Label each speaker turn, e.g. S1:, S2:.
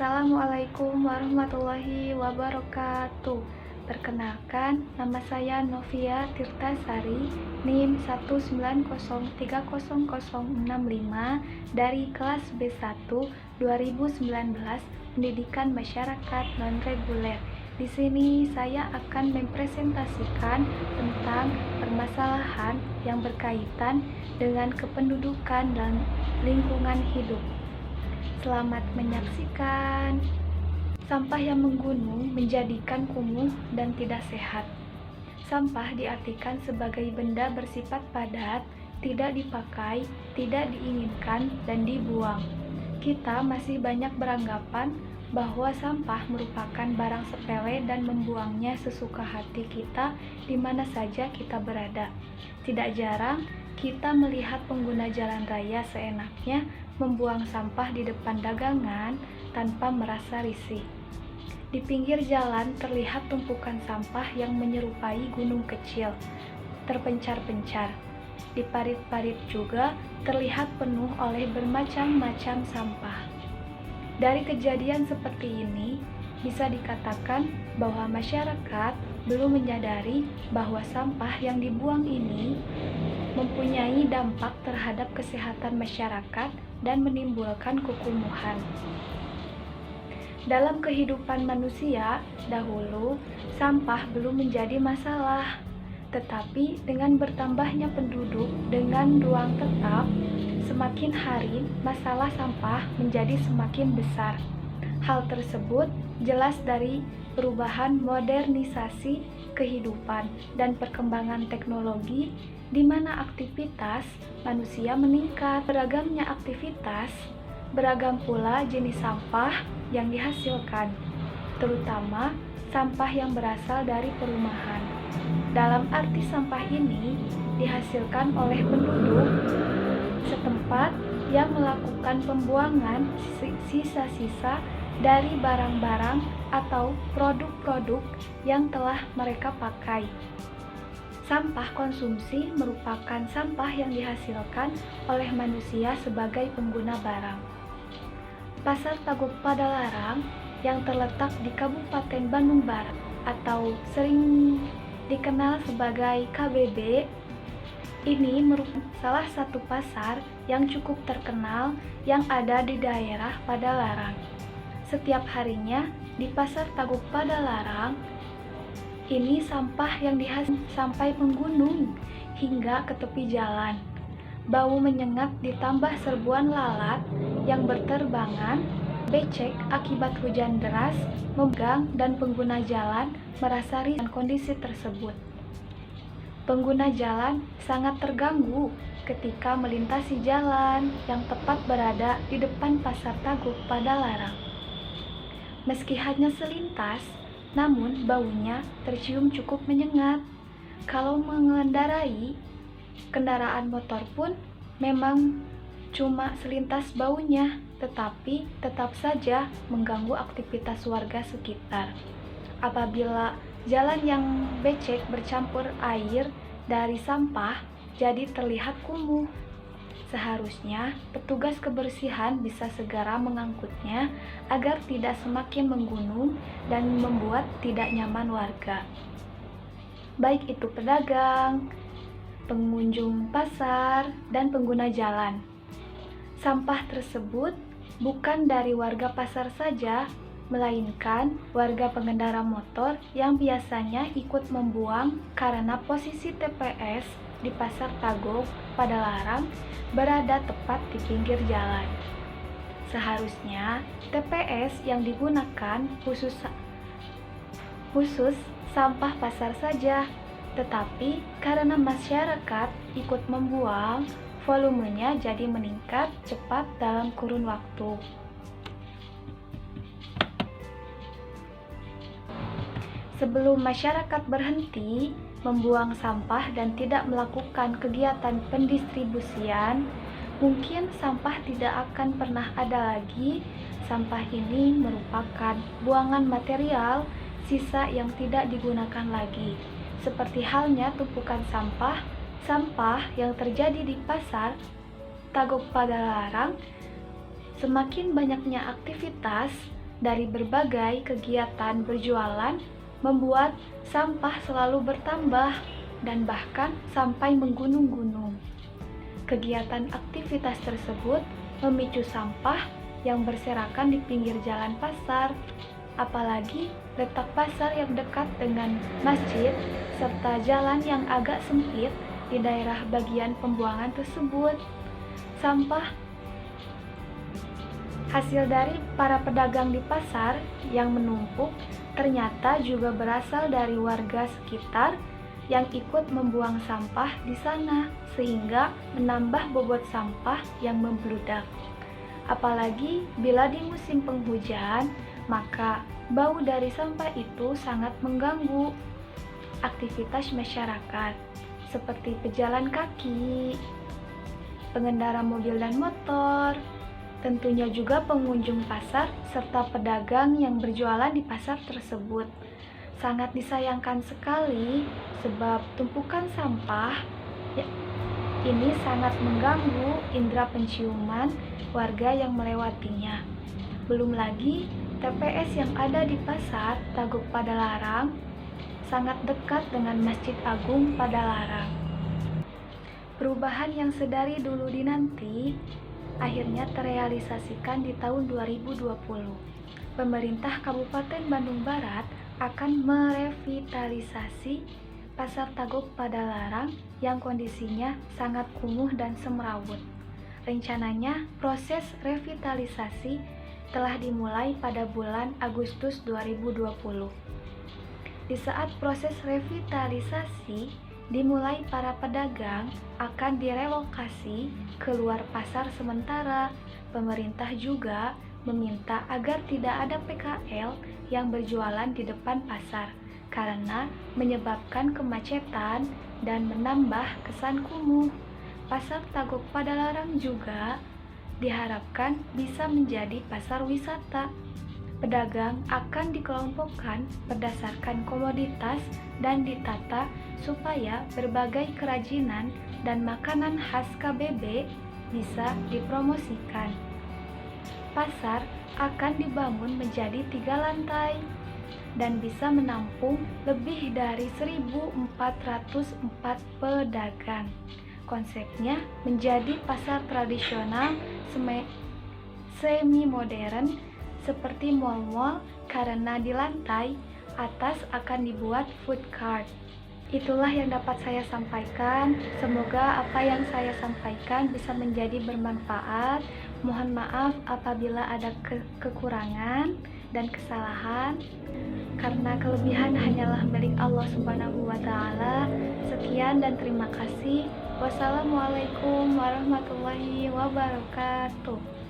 S1: Assalamualaikum warahmatullahi wabarakatuh. Perkenalkan, nama saya Novia Tirtasari, NIM 190300065 dari kelas B1 2019 Pendidikan Masyarakat Non-Reguler. Di sini saya akan mempresentasikan tentang permasalahan yang berkaitan dengan kependudukan dan lingkungan hidup. Selamat menyaksikan. Sampah yang menggunung menjadikan kumuh dan tidak sehat. Sampah diartikan sebagai benda bersifat padat, tidak dipakai, tidak diinginkan, dan dibuang. Kita masih banyak beranggapan bahwa sampah merupakan barang sepele dan membuangnya sesuka hati kita di mana saja kita berada. Tidak jarang kita melihat pengguna jalan raya seenaknya membuang sampah di depan dagangan tanpa merasa risih. Di pinggir jalan terlihat tumpukan sampah yang menyerupai gunung kecil, terpencar-pencar. Di parit-parit juga terlihat penuh oleh bermacam-macam sampah. Dari kejadian seperti ini, bisa dikatakan bahwa masyarakat belum menyadari bahwa sampah yang dibuang ini mempunyai dampak terhadap kesehatan masyarakat dan menimbulkan kekumuhan. Dalam kehidupan manusia, dahulu sampah belum menjadi masalah, tetapi dengan bertambahnya penduduk dengan ruang tetap, semakin hari masalah sampah menjadi semakin besar. Hal tersebut jelas dari perubahan modernisasi kehidupan dan perkembangan teknologi di mana aktivitas manusia meningkat. Beragamnya aktivitas, beragam pula jenis sampah yang dihasilkan, terutama sampah yang berasal dari perumahan. Dalam arti sampah ini dihasilkan oleh penduduk setempat yang melakukan pembuangan sisa-sisa dari barang-barang atau produk-produk yang telah mereka pakai. Sampah konsumsi merupakan sampah yang dihasilkan oleh manusia sebagai pengguna barang. Pasar Tagok Padalarang yang terletak di Kabupaten Bandung Barat atau sering dikenal sebagai KBB ini merupakan salah satu pasar yang cukup terkenal yang ada di daerah Padalarang. Setiap harinya di Pasar Tagok Padalarang ini sampah yang dihasilkan sampai menggunung hingga ke tepi jalan. Bau menyengat ditambah serbuan lalat yang berterbangan, becek akibat hujan deras, memegang dan pengguna jalan merasa risih dengan kondisi tersebut. Pengguna jalan sangat terganggu ketika melintasi jalan yang tepat berada di depan Pasar Tagok Padalarang. Meski hanya selintas, namun baunya tercium cukup menyengat. Kalau mengendarai kendaraan motor pun memang cuma selintas baunya, tetapi tetap saja mengganggu aktivitas warga sekitar. Apabila jalan yang becek bercampur air dari sampah, jadi terlihat kumuh. Seharusnya petugas kebersihan bisa segera mengangkutnya agar tidak semakin menggunung dan membuat tidak nyaman warga. Baik itu pedagang, pengunjung pasar, dan pengguna jalan. Sampah tersebut bukan dari warga pasar saja, melainkan warga pengendara motor yang biasanya ikut membuang karena posisi TPS di Pasar Tagok Padalarang berada tepat di pinggir jalan. Seharusnya TPS yang digunakan khusus sampah pasar saja, tetapi karena masyarakat ikut membuang, volumenya jadi meningkat cepat dalam kurun waktu. Sebelum masyarakat berhenti membuang sampah dan tidak melakukan kegiatan pendistribusian, mungkin sampah tidak akan pernah ada lagi. Sampah ini merupakan buangan material sisa yang tidak digunakan lagi. Seperti halnya tumpukan sampah yang terjadi di Pasar Tagok Padalarang. Semakin banyaknya aktivitas dari berbagai kegiatan berjualan membuat sampah selalu bertambah dan bahkan sampai menggunung-gunung. Kegiatan aktivitas tersebut memicu sampah yang berserakan di pinggir jalan pasar, apalagi letak pasar yang dekat dengan masjid serta jalan yang agak sempit di daerah bagian pembuangan tersebut. Sampah hasil dari para pedagang di pasar yang menumpuk ternyata juga berasal dari warga sekitar yang ikut membuang sampah di sana, sehingga menambah bobot sampah yang membludak. Apalagi bila di musim penghujan, maka bau dari sampah itu sangat mengganggu aktivitas masyarakat, seperti pejalan kaki, pengendara mobil dan motor, tentunya juga pengunjung pasar serta pedagang yang berjualan di pasar tersebut. Sangat disayangkan sekali sebab tumpukan sampah ini sangat mengganggu indera penciuman warga yang melewatinya. Belum lagi TPS yang ada di pasar Tagok Padalarang sangat dekat dengan Masjid Agung Padalarang. Perubahan yang sedari dulu dinanti akhirnya terrealisasikan di tahun 2020. Pemerintah Kabupaten Bandung Barat akan merevitalisasi Pasar Tagok Padalarang yang kondisinya sangat kumuh dan semrawut. Rencananya proses revitalisasi telah dimulai pada bulan Agustus 2020. Di saat proses revitalisasi dimulai, para pedagang akan direlokasi keluar pasar sementara. Pemerintah juga meminta agar tidak ada PKL yang berjualan di depan pasar karena menyebabkan kemacetan dan menambah kesan kumuh. Pasar Tagok Padalarang juga diharapkan bisa menjadi pasar wisata. Pedagang akan dikelompokkan berdasarkan komoditas dan ditata supaya berbagai kerajinan dan makanan khas KBB bisa dipromosikan. Pasar akan dibangun menjadi 3 lantai dan bisa menampung lebih dari 1.404 pedagang. Konsepnya menjadi pasar tradisional semi-modern seperti mal-mal, karena di lantai atas akan dibuat food cart. Itulah yang dapat saya sampaikan. Semoga apa yang saya sampaikan bisa menjadi bermanfaat. Mohon maaf apabila ada kekurangan dan kesalahan, karena kelebihan hanyalah milik Allah Subhanahu wa Ta'ala. Sekian dan terima kasih. Wassalamualaikum warahmatullahi wabarakatuh.